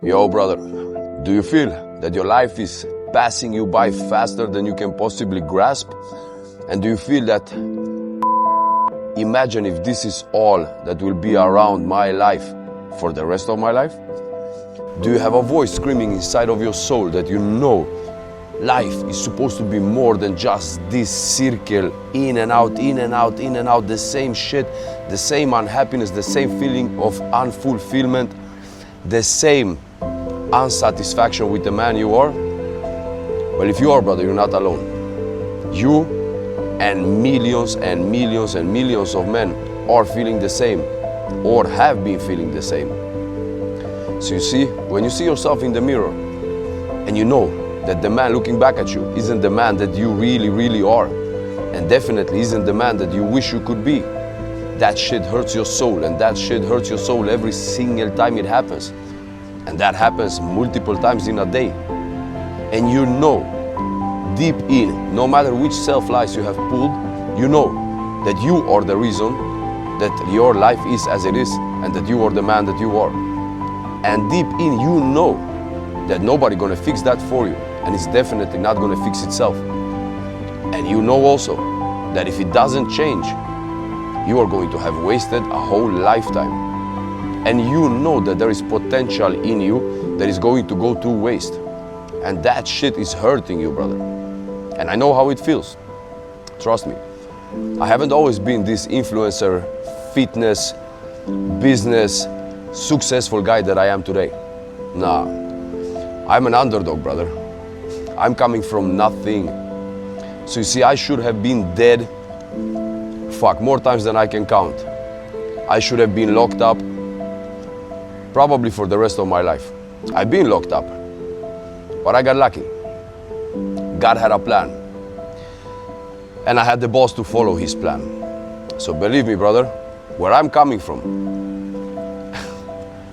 Yo, brother, do you feel that your life is passing you by faster than you can possibly grasp? And do you feel that, imagine if this is all that will be around my life for the rest of my life? Do you have a voice screaming inside of your soul that you know life is supposed to be more than just this circle, in and out, in and out, in and out, the same shit, the same unhappiness, the same feeling of unfulfillment, the same unsatisfaction with the man you are? Well, if you are, brother, you're not alone. You and millions and millions and millions of men are feeling the same or have been feeling the same. So you see, when you see yourself in the mirror and you know that the man looking back at you isn't the man that you really are, and definitely isn't the man that you wish you could be, that shit hurts your soul, and that shit hurts your soul every single time it happens. And that happens multiple times in a day. And you know, deep in, no matter which self-lies you have pulled, you know that you are the reason that your life is as it is, and that you are the man that you are. And deep in, you know that nobody gonna fix that for you, and it's definitely not gonna fix itself. And you know also that if it doesn't change, you are going to have wasted a whole lifetime. And you know that there is potential in you that is going to go to waste. And that shit is hurting you, brother. And I know how it feels. Trust me. I haven't always been this influencer, fitness, business, successful guy that I am today. Nah, I'm an underdog, brother. I'm coming from nothing. So you see, I should have been dead, more times than I can count. I should have been locked up, probably for the rest of my life. I've been locked up, but I got lucky. God had a plan, and I had the balls to follow his plan. So believe me, brother, where I'm coming from.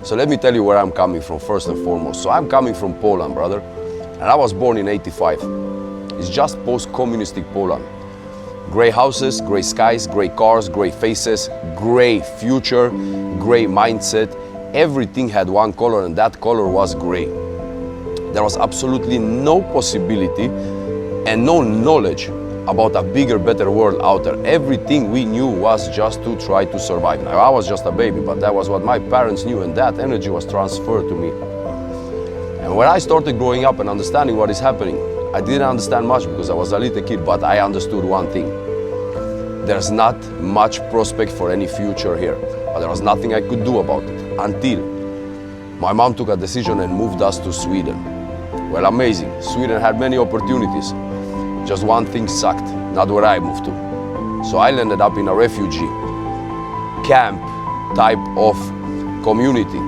So let me tell you where I'm coming from first and foremost. So I'm coming from Poland, brother, and I was born in '85. It's just post-communistic Poland. Gray houses, gray skies, gray cars, gray faces, gray future, gray mindset. Everything had one color, and that color was gray. There was absolutely no possibility and no knowledge about a bigger, better world out there. Everything we knew was just to try to survive. Now, I was just a baby, but that was what my parents knew, and that energy was transferred to me. And when I started growing up and understanding what is happening, I didn't understand much because I was a little kid, but I understood one thing. There's not much prospect for any future here, but there was nothing I could do about it until my mom took a decision and moved us to Sweden. Well, amazing. Sweden had many opportunities. Just one thing sucked, not where I moved to. So I ended up in a refugee camp type of community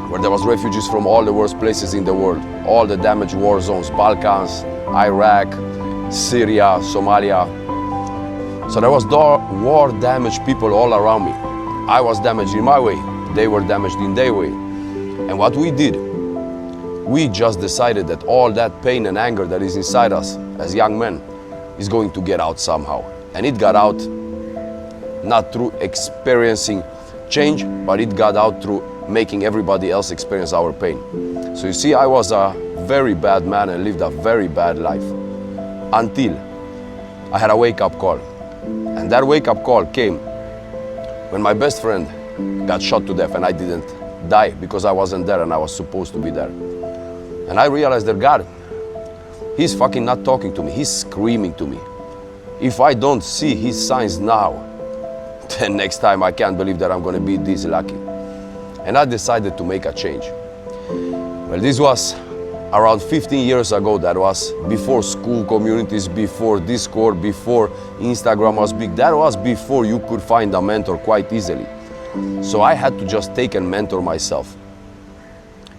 where there was refugees from all the worst places in the world, all the damaged war zones, Balkans, Iraq, Syria, Somalia. So there was war-damaged people all around me. I was damaged in my way, they were damaged in their way. And what we did, we just decided that all that pain and anger that is inside us as young men is going to get out somehow. And it got out not through experiencing change, but it got out through making everybody else experience our pain. So you see, I was a very bad man and lived a very bad life until I had a wake-up call. And that wake-up call came when my best friend got shot to death, and I didn't die because I wasn't there and I was supposed to be there. And I realized that God, he's fucking not talking to me, he's screaming to me. If I don't see his signs now, then next time I can't believe that I'm gonna be this lucky. And I decided to make a change. Well, this was around 15 years ago. That was before Skool communities, before Discord, before Instagram was big. That was before you could find a mentor quite easily. So I had to just take and mentor myself.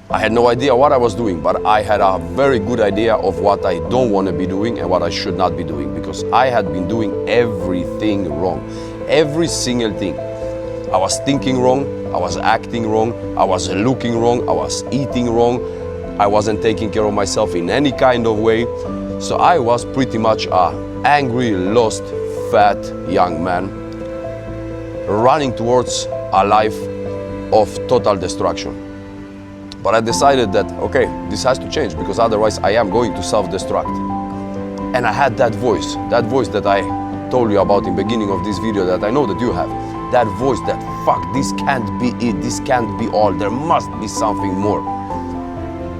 I had no idea what I was doing, but I had a very good idea of what I don't want to be doing and what I should not be doing, because I had been doing everything wrong. Every single thing. I was thinking wrong, I was acting wrong, I was looking wrong, I was eating wrong, I wasn't taking care of myself in any kind of way. So I was pretty much an angry, lost, fat young man running towards a life of total destruction. But I decided that, okay, this has to change, because otherwise I am going to self-destruct. And I had that voice that I told you about in the beginning of this video, that I know that you have. That voice that, fuck, this can't be it, this can't be all, there must be something more.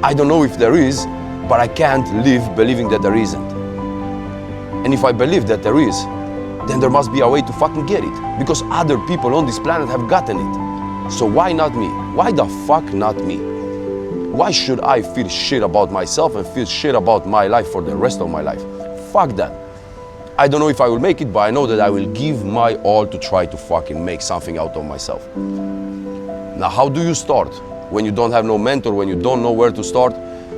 I don't know if there is, but I can't live believing that there isn't. And if I believe that there is, then there must be a way to fucking get it, because other people on this planet have gotten it. So why not me? Why the fuck not me? Why should I feel shit about myself and feel shit about my life for the rest of my life? Fuck that. I don't know if I will make it, but I know that I will give my all to try to fucking make something out of myself. Now, how do you start when you don't have no mentor, when you don't know where to start?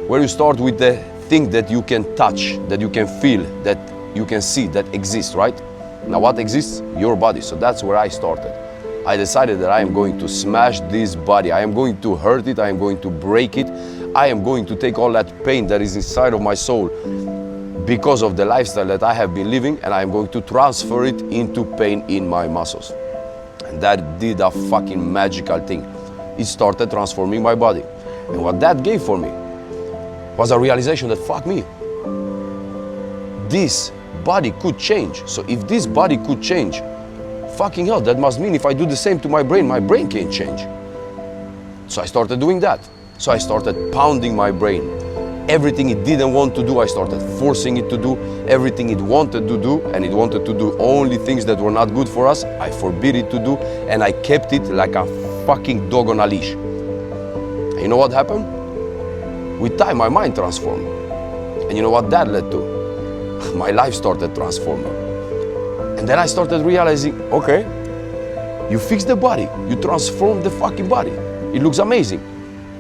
Where you start with the thing that you can touch, that you can feel, that you can see, that exists, right? Now, what exists? Your body. So that's where I started. I decided that I am going to smash this body. I am going to hurt it. I am going to break it. I am going to take all that pain that is inside of my soul because of the lifestyle that I have been living, and I am going to transfer it into pain in my muscles. And that did a fucking magical thing. It started transforming my body. And what that gave for me was a realization that, fuck me, this body could change. So if this body could change, fucking hell, that must mean if I do the same to my brain can change. So I started doing that. So I started pounding my brain. Everything it didn't want to do, I started forcing it to do. Everything it wanted to do, and it wanted to do only things that were not good for us, I forbid it to do, and I kept it like a fucking dog on a leash. And you know what happened? With time, my mind transformed. And you know what that led to? My life started transforming. And then I started realizing, okay, you fix the body, you transform the fucking body. It looks amazing.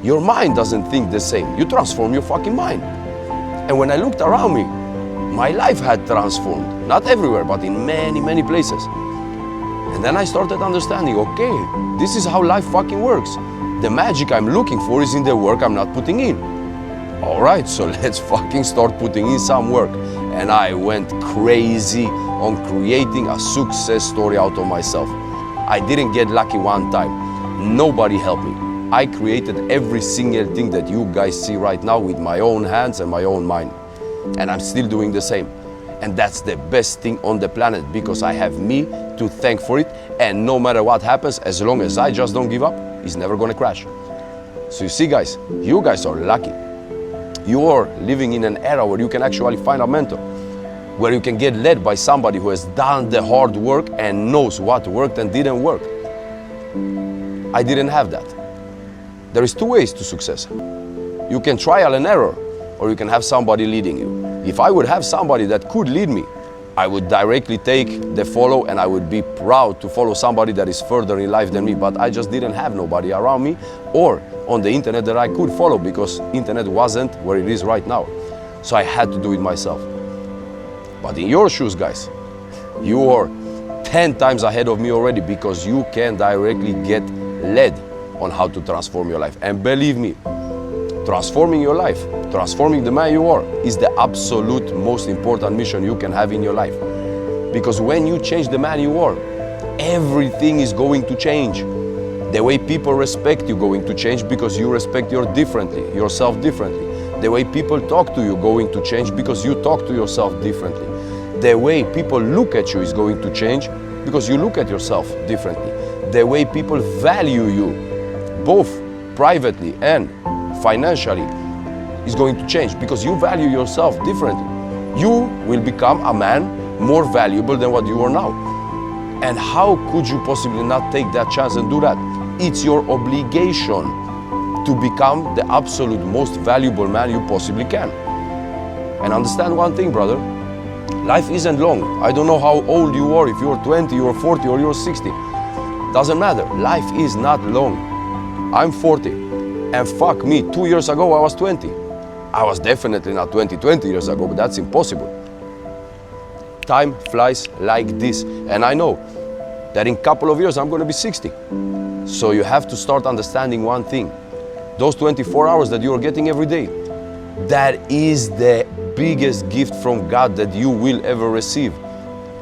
Your mind doesn't think the same. You transform your fucking mind. And when I looked around me, my life had transformed. Not everywhere, but in many, many places. And then I started understanding, okay, this is how life fucking works. The magic I'm looking for is in the work I'm not putting in. All right, so let's fucking start putting in some work. And I went crazy on creating a success story out of myself. I didn't get lucky one time. Nobody helped me. I created every single thing that you guys see right now with my own hands and my own mind. And I'm still doing the same. And that's the best thing on the planet, because I have me to thank for it. And no matter what happens, as long as I just don't give up, it's never gonna crash. So you see, guys, you guys are lucky. You are living in an era where you can actually find a mentor, where you can get led by somebody who has done the hard work and knows what worked and didn't work. I didn't have that. There is two ways to success. You can trial and error, or you can have somebody leading you. If I would have somebody that could lead me, I would directly take the follow, and I would be proud to follow somebody that is further in life than me. But I just didn't have nobody around me or on the internet that I could follow, because internet wasn't where it is right now. So I had to do it myself. But in your shoes, guys, you are 10 times ahead of me already, because you can directly get led on how to transform your life. And believe me, transforming your life, transforming the man you are, is the absolute most important mission you can have in your life. Because when you change the man you are, everything is going to change. The way people respect you going to change, because you respect yourself differently. The way people talk to you going to change, because you talk to yourself differently. The way people look at you is going to change, because you look at yourself differently. The way people value you, both privately and financially, is going to change, because you value yourself differently. You will become a man more valuable than what you are now. And how could you possibly not take that chance and do that? It's your obligation to become the absolute most valuable man you possibly can. And understand one thing, brother. Life isn't long. I don't know how old you are, if you're 20, you're 40, or you're 60. Doesn't matter. Life is not long. I'm 40, and fuck me, 2 years ago I was 20. I was definitely not 20 years ago, but that's impossible. Time flies like this, and I know that in a couple of years I'm going to be 60. So you have to start understanding one thing. Those 24 hours that you're getting every day, that is the biggest gift from God that you will ever receive.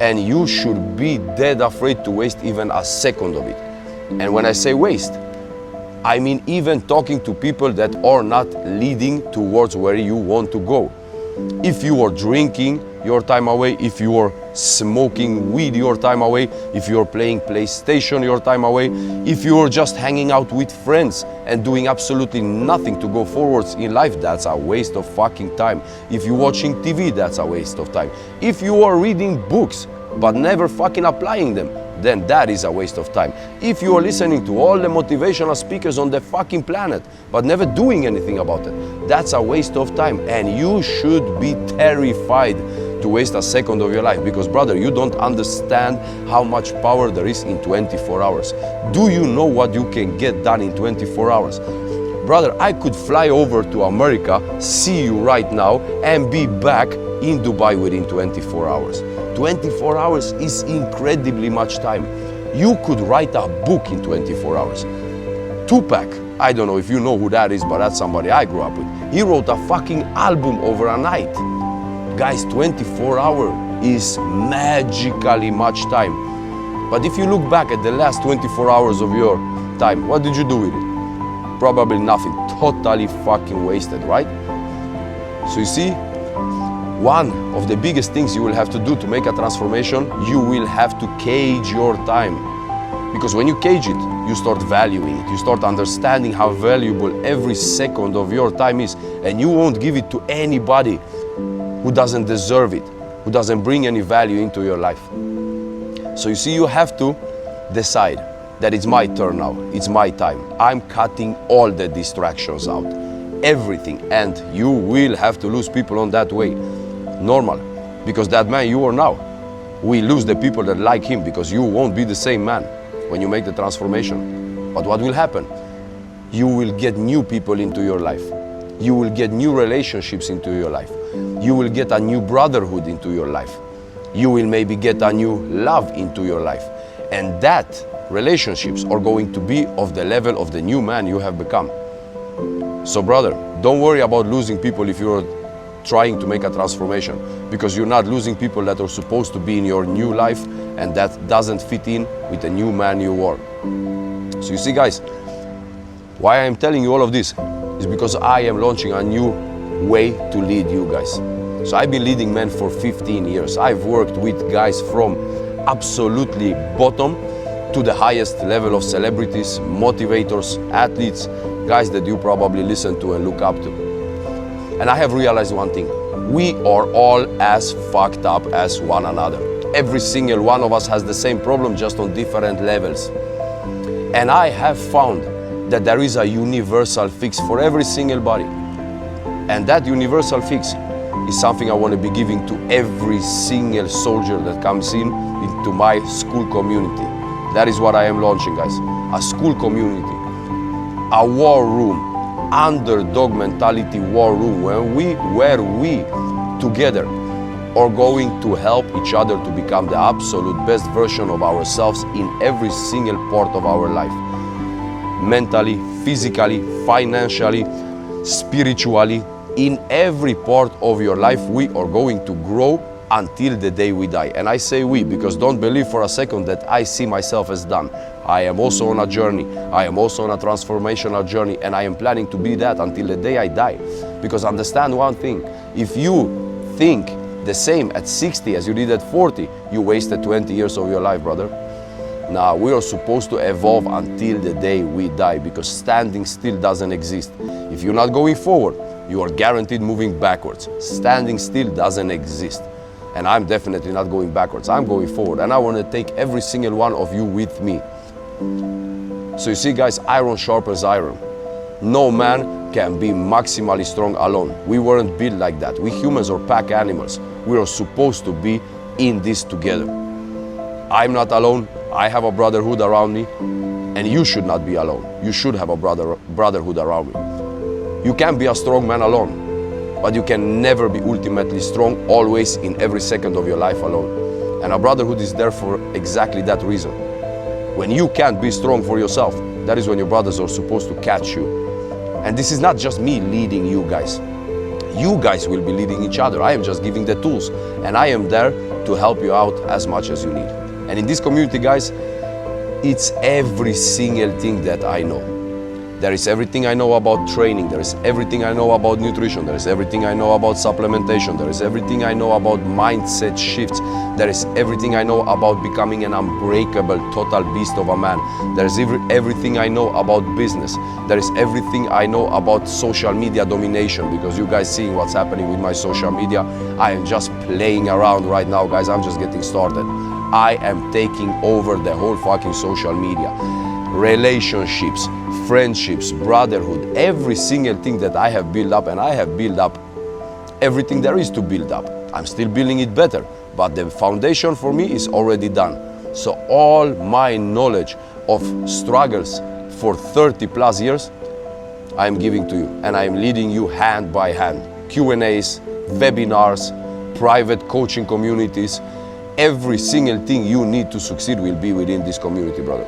And you should be dead afraid to waste even a second of it. And when I say waste, I mean even talking to people that are not leading towards where you want to go. If you are drinking your time away, if you are smoking weed your time away, if you are playing PlayStation your time away, if you are just hanging out with friends and doing absolutely nothing to go forwards in life, that's a waste of fucking time. If you're watching TV, that's a waste of time. If you are reading books but never fucking applying them, then that is a waste of time. If you are listening to all the motivational speakers on the fucking planet but never doing anything about it, that's a waste of time. And you should be terrified to waste a second of your life, because brother, you don't understand how much power there is in 24 hours. Do you know what you can get done in 24 hours? Brother, I could fly over to America, see you right now, and be back in Dubai within 24 hours. 24 hours is incredibly much time. You could write a book in 24 hours. Tupac, I don't know if you know who that is, but that's somebody I grew up with. He wrote a fucking album over a night. Guys, 24 hours is magically much time. But if you look back at the last 24 hours of your time, what did you do with it? Probably nothing. Totally fucking wasted, right? So you see, one of the biggest things you will have to do to make a transformation, you will have to cage your time. Because when you cage it, you start valuing it. You start understanding how valuable every second of your time is. And you won't give it to anybody who doesn't deserve it, who doesn't bring any value into your life. So you see, you have to decide that it's my turn now, it's my time. I'm cutting all the distractions out, everything. And you will have to lose people on that way. Normal, because that man you are now will lose the people that like him, because you won't be the same man when you make the transformation. But what will happen? You will get new people into your life. You will get new relationships into your life. You will get a new brotherhood into your life. You will maybe get a new love into your life. And that relationships are going to be of the level of the new man you have become. So brother, don't worry about losing people if you're trying to make a transformation, because you're not losing people that are supposed to be in your new life and that doesn't fit in with the new man you are. So you see guys, why I'm telling you all of this is because I am launching a new way to lead you guys. So I've been leading men for 15 years. I've worked with guys from absolutely bottom to the highest level of celebrities, motivators, athletes, guys that you probably listen to and look up to. And I have realized one thing: we are all as fucked up as one another. Every single one of us has the same problem, just on different levels. And I have found that there is a universal fix for every single body. And that universal fix is something I want to be giving to every single soldier that comes into my Skool community. That is what I am launching, guys. A Skool community, a war room, Underdog Mentality War Room, where we together are going to help each other to become the absolute best version of ourselves in every single part of our life. Mentally, physically, financially, spiritually, in every part of your life, we are going to grow until the day we die. And I say we because don't believe for a second that I see myself as done. I am also on a journey. I am also on a transformational journey, and I am planning to be that until the day I die. Because understand one thing: if you think the same at 60 as you did at 40, you wasted 20 years of your life, brother. Now, we are supposed to evolve until the day we die, because standing still doesn't exist. If you're not going forward, you are guaranteed moving backwards. Standing still doesn't exist. And I'm definitely not going backwards. I'm going forward, and I want to take every single one of you with me. So you see, guys, iron sharpens iron. No man can be maximally strong alone. We weren't built like that. We humans are pack animals. We are supposed to be in this together. I'm not alone. I have a brotherhood around me, and you should not be alone. You should have a brotherhood around me. You can be a strong man alone, but you can never be ultimately strong always in every second of your life alone. And a brotherhood is there for exactly that reason. When you can't be strong for yourself, that is when your brothers are supposed to catch you. And this is not just me leading you guys. You guys will be leading each other. I am just giving the tools, and I am there to help you out as much as you need. And in this community, guys, it's every single thing that I know. There is everything I know about training. There is everything I know about nutrition. There is everything I know about supplementation. There is everything I know about mindset shifts. There is everything I know about becoming an unbreakable total beast of a man. There is everything I know about business. There is everything I know about social media domination, because you guys seeing what's happening with my social media. I am just playing around right now, guys. I'm just getting started. I am taking over the whole fucking social media. Relationships, friendships, brotherhood, every single thing that I have built up, and I have built up everything there is to build up. I'm still building it better, but the foundation for me is already done. So all my knowledge of struggles for 30 plus years, I'm giving to you, and I'm leading you hand by hand. Q&As, webinars, private coaching communities, every single thing you need to succeed will be within this community, brother.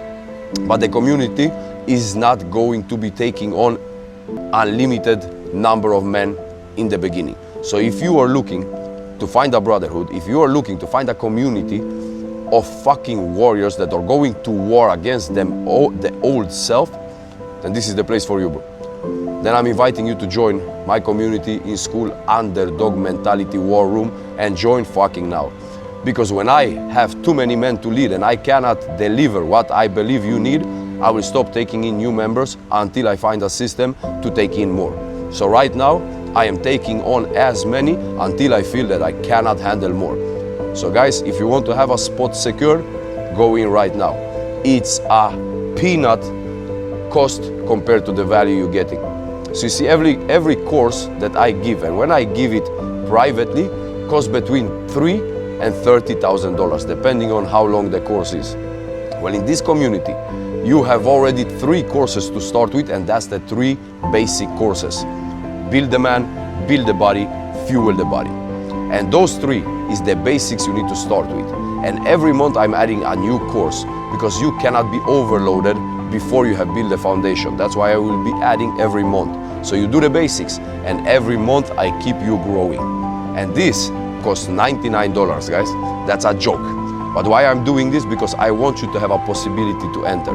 But the community is not going to be taking on unlimited number of men in the beginning. So if you are looking to find a brotherhood, if you are looking to find a community of fucking warriors that are going to war against them, the old self, then this is the place for you, bro. Then I'm inviting you to join my community in Skool, Underdog Mentality War Room, and join fucking now. Because when I have too many men to lead and I cannot deliver what I believe you need, I will stop taking in new members until I find a system to take in more. So right now, I am taking on as many until I feel that I cannot handle more. So guys, if you want to have a spot secure, go in right now. It's a peanut cost compared to the value you're getting. So you see, every course that I give, and when I give it privately, costs between $3,000 and $30,000, depending on how long the course is. Well, in this community, you have already 3 courses to start with, and that's the 3 basic courses. Build the man, build the body, fuel the body. And those 3 is the basics you need to start with. And every month I'm adding a new course, because you cannot be overloaded before you have built the foundation. That's why I will be adding every month. So you do the basics, and every month I keep you growing. And this costs $99, guys. That's a joke. But why I'm doing this? Because I want you to have a possibility to enter.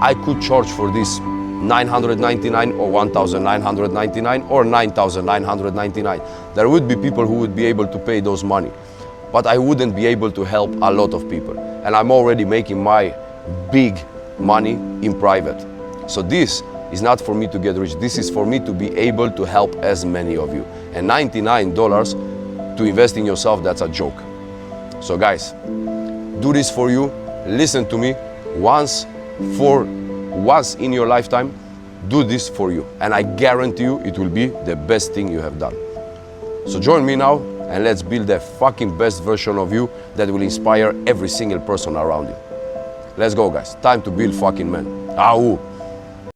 I could charge for this $999 or $1,999 or $9,999. There would be people who would be able to pay those money, but I wouldn't be able to help a lot of people. And I'm already making my big money in private. So this is not for me to get rich. This is for me to be able to help as many of you. And $99 to invest in yourself, that's a joke. So guys, do this for you. Listen to me. Once in your lifetime, do this for you. And I guarantee you it will be the best thing you have done. So join me now, and let's build the fucking best version of you that will inspire every single person around you. Let's go, guys. Time to build fucking men. Au!